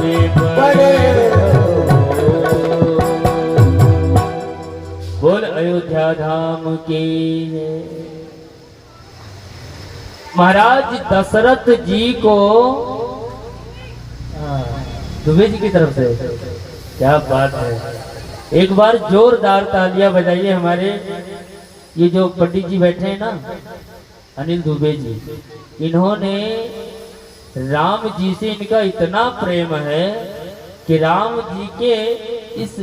में बड़े बोल अयोध्या धाम की जय। महाराज दशरथ जी को दुबे जी की तरफ से क्या बात है। एक बार जोरदार तालियां बजाइए हमारे ये जो पंडित जी बैठे हैं ना, अनिल दुबे जी, इन्होंने राम जी से इनका इतना प्रेम है कि राम जी के इस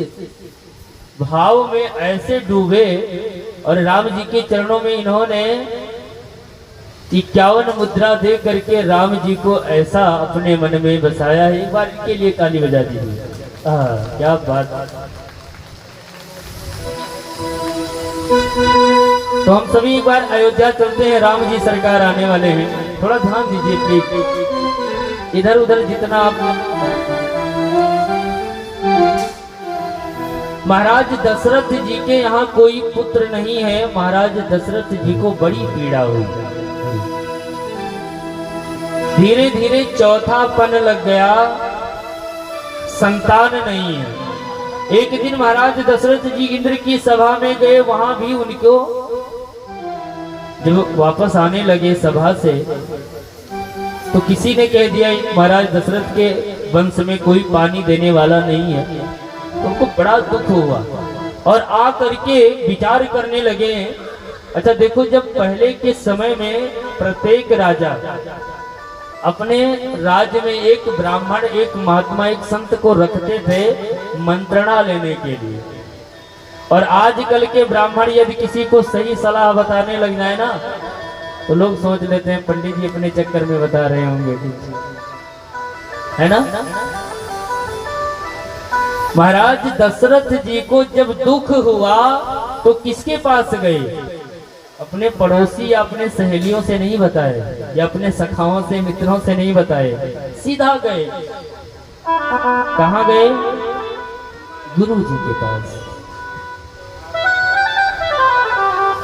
भाव में ऐसे डूबे और राम जी के चरणों में इन्होंने 51 मुद्रा दे करके राम जी को ऐसा अपने मन में बसाया है। एक बार इनके लिए ताली बजा दीजिए। क्या बात। तो हम सभी एक बार अयोध्या चलते हैं, राम जी सरकार आने वाले हैं, थोड़ा ध्यान दीजिए प्लीज। इधर उधर जितना आप। महाराज दशरथ जी के यहाँ कोई पुत्र नहीं है। महाराज दशरथ जी को बड़ी पीड़ा हुई, धीरे धीरे चौथापन लग गया, संतान नहीं है। एक दिन महाराज दशरथ जी इंद्र की सभा में गए, वहां भी उनको जब वापस आने लगे सभा से तो किसी ने कह दिया महाराज दशरथ के वंश में कोई पानी देने वाला नहीं है। तो उनको बड़ा दुख हुआ और आ करके विचार करने लगे। अच्छा देखो, जब पहले के समय में प्रत्येक राजा अपने राज्य में एक ब्राह्मण, एक महात्मा, एक संत को रखते थे मंत्रणा लेने के लिए। और आजकल के ब्राह्मण यदि किसी को सही सलाह बताने लग जाए ना तो लोग सोच लेते हैं पंडित जी अपने चक्कर में बता रहे होंगे, है ना। महाराज दशरथ जी को जब दुख हुआ तो किसके पास गए? अपने पड़ोसी या अपने सहेलियों से नहीं बताए या अपने सखाओं से, मित्रों से नहीं बताए, सीधा गए। कहाँ गए? गुरु जी के पास।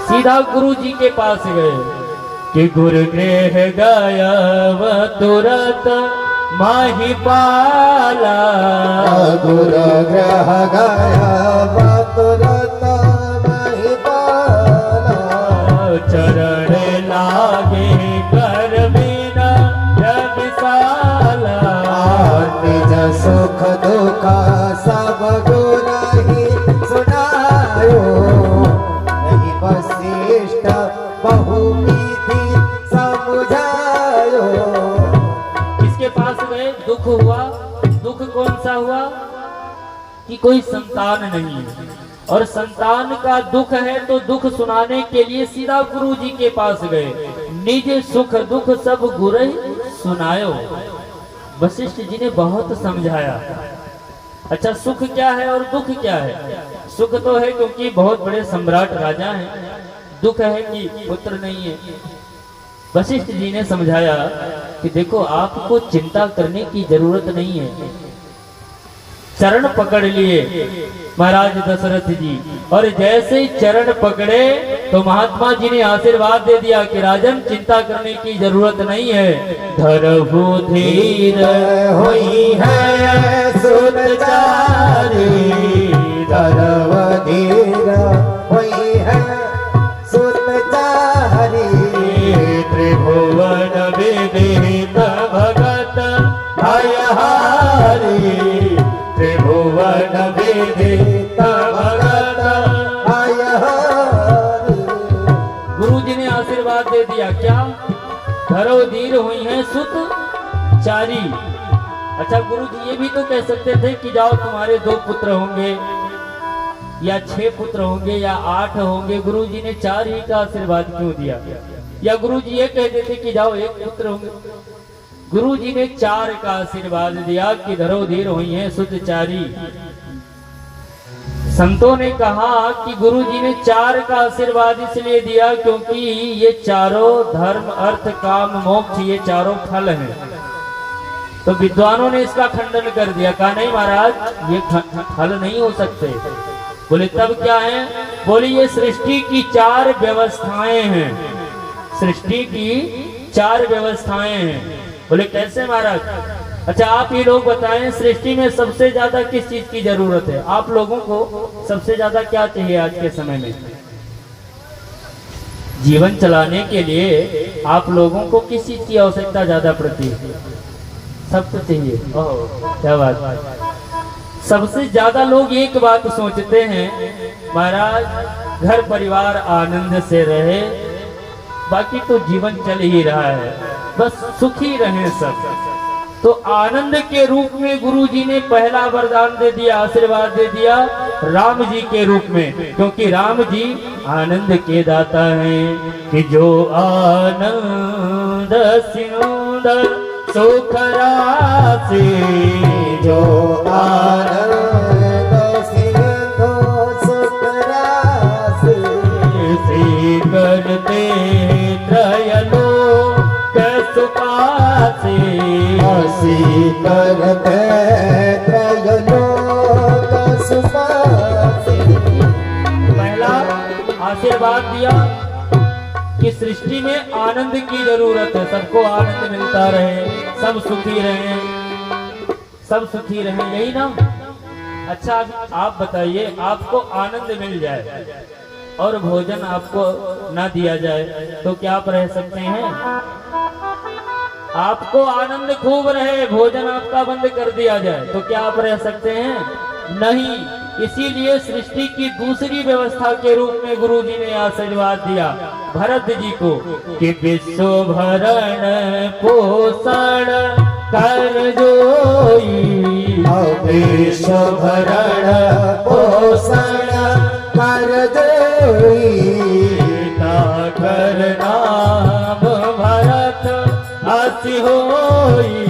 सीधा गुरु जी के पास गए कि गुरु गृह गया व तुरंत माही पाला। गुरु गृह गया व तुरंत माही पाला। चरण लागे कर बिना विशाला। निज सुख दुख सब गुरु ही सुनायो। नहीं वशिष्ठ बहुविधि समझायो। किसके पास गए? दुख हुआ। दुख कौन सा हुआ? कि कोई संतान नहीं है और संतान का दुख है तो दुख सुनाने के लिए सीधा गुरु जी के पास गए। निज सुख दुख सब गुरु सुनायो। वशिष्ठ जी ने बहुत समझाया। अच्छा, सुख क्या है और दुख क्या है? सुख तो है क्योंकि बहुत बड़े सम्राट राजा हैं, दुख है कि पुत्र नहीं है। वशिष्ठ जी ने समझाया कि देखो, आपको चिंता करने की जरूरत नहीं है। चरण पकड़ लिए महाराज दशरथ जी और जैसे चरण पकड़े तो महात्मा जी ने आशीर्वाद दे दिया कि राजन चिंता करने की जरूरत नहीं है। धरहु धीर होई है सुनचारी। धरहु धीर होई है सुनचारी। त्रिभुवन विदित भगत भयहारी। त्रिभुवन विदित भगत भयहारी। गुरु जी ने आशीर्वाद दे दिया। क्या? धरो धीर हुई है सुत चारी। अच्छा, गुरु जी ये भी तो कह सकते थे कि जाओ तुम्हारे 2 पुत्र होंगे या 6 पुत्र होंगे या 8 होंगे। गुरु जी ने 4 ही का आशीर्वाद क्यों दिया? या गुरु जी ये कह देते कि जाओ 1 पुत्र होंगे। गुरु जी ने 4 का आशीर्वाद दिया कि धरो धीर हुई है सुत चारी। संतों ने कहा कि गुरु जी ने 4 का आशीर्वाद इसलिए दिया क्योंकि ये चारों धर्म अर्थ काम मोक्ष ये चारों फल हैं। तो विद्वानों ने इसका खंडन कर दिया, कहा नहीं महाराज ये फल नहीं हो सकते। बोले तब क्या है? बोले ये सृष्टि की 4 व्यवस्थाएं हैं। सृष्टि की 4 व्यवस्थाएं हैं। बोले कैसे महाराज? अच्छा, आप ये लोग बताएं, सृष्टि में सबसे ज्यादा किस चीज की जरूरत है? आप लोगों को सबसे ज्यादा क्या चाहिए आज के समय में? जीवन चलाने के लिए आप लोगों को किस चीज की आवश्यकता ज्यादा पड़ती है? सब तो चाहिए। ओह, क्या बात। सबसे ज्यादा लोग एक बात सोचते हैं, महाराज घर परिवार आनंद से रहे, बाकी तो जीवन चल ही रहा है, बस सुखी रहे सब। तो आनंद के रूप में गुरु जी ने पहला वरदान दे दिया, आशीर्वाद दे दिया राम जी के रूप में, क्योंकि राम जी आनंद के दाता हैं कि जो आनंद सिंद सुख राशि, जो आनंद सिंधु सुख राशि, श्री करते त्रयलोक सुखासि, हसी करते त्रयलोक सुखासि। पहला आशीर्वाद दिया कि सृष्टि में आनंद की जरूरत है, सबको आनंद मिलता रहे, सब सुखी रहे, सब सुखी रहे, यही ना? अच्छा, आप बताइए, आपको आनंद मिल जाए और भोजन आपको ना दिया जाए तो क्या आप रह सकते हैं? आपको आनंद खूब रहे, भोजन आपका बंद कर दिया जाए तो क्या आप रह सकते हैं? नहीं। इसीलिए सृष्टि की दूसरी व्यवस्था के रूप में गुरु जी ने आशीर्वाद दिया भरत जी को कि विश्व भरण पोषण कर जोई, विश्व भरण पोषण कर जोई, कर नाम भरत अति होई,